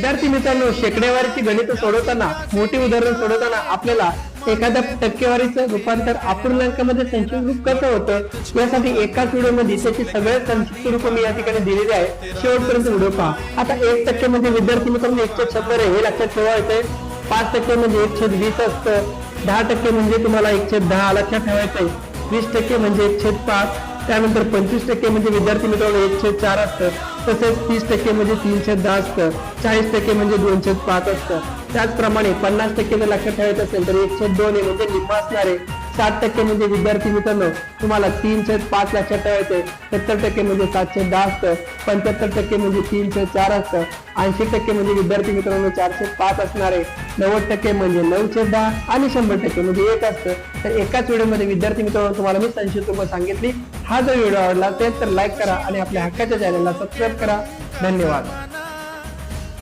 विद्यार्थी मित्रांनो, शेकडेवारीची गणित सोडवताना, मोठी उदाहरण सोडवताना आपल्याला एखाद्या टक्केवारीचं रूपांतर अपूर्णांकामध्ये संक्षिप्त रूप कसं होतं यासाठी एकाच व्हिडिओमध्ये त्याची सगळ्यात संक्षिप्त रूप मी या ठिकाणी दिलेली आहे. शेवटपर्यंत व्हिडिओ पहा. आता 1% म्हणजे विद्यार्थी मित्रांनो 1/100 आहे हे लक्षात ठेवायचंय. 5% म्हणजे 1/20 असतं. 10% म्हणजे तुम्हाला 1/10 लक्षात ठेवायचंय. 20% म्हणजे 1/5. त्यानंतर 25% म्हणजे विद्यार्थी मित्रांनो 1/4 असतं. तसेच 30% म्हणजे 3/10 असतं. 40% म्हणजे 2/5 असतं. त्याचप्रमाणे 50% जर लक्षात ठेवायचं असेल तर 1/2 म्हणजे निम्मा असणार आहे. 60% म्हणजे विद्यार्थी मित्रांनो तुम्हाला 3/5 लक्षात ठेवायचंय. 70% म्हणजे 7/10 असतं. 75% म्हणजे 3/4 असतं. 80% म्हणजे विद्यार्थी मित्रांनो 4/5 असणार आहे. 90% म्हणजे 9/10 आणि 100% म्हणजे 1 असतं. तर एकाच व्हिडिओमध्ये विद्यार्थी मित्रांनो तुम्हाला मी संक्षिप्त रूप सांगितली. हा जर व्हिडिओ आवडला असेल तर लाईक करा आणि आपल्या हक्काच्या चॅनलला सबस्क्राईब करा. धन्यवाद.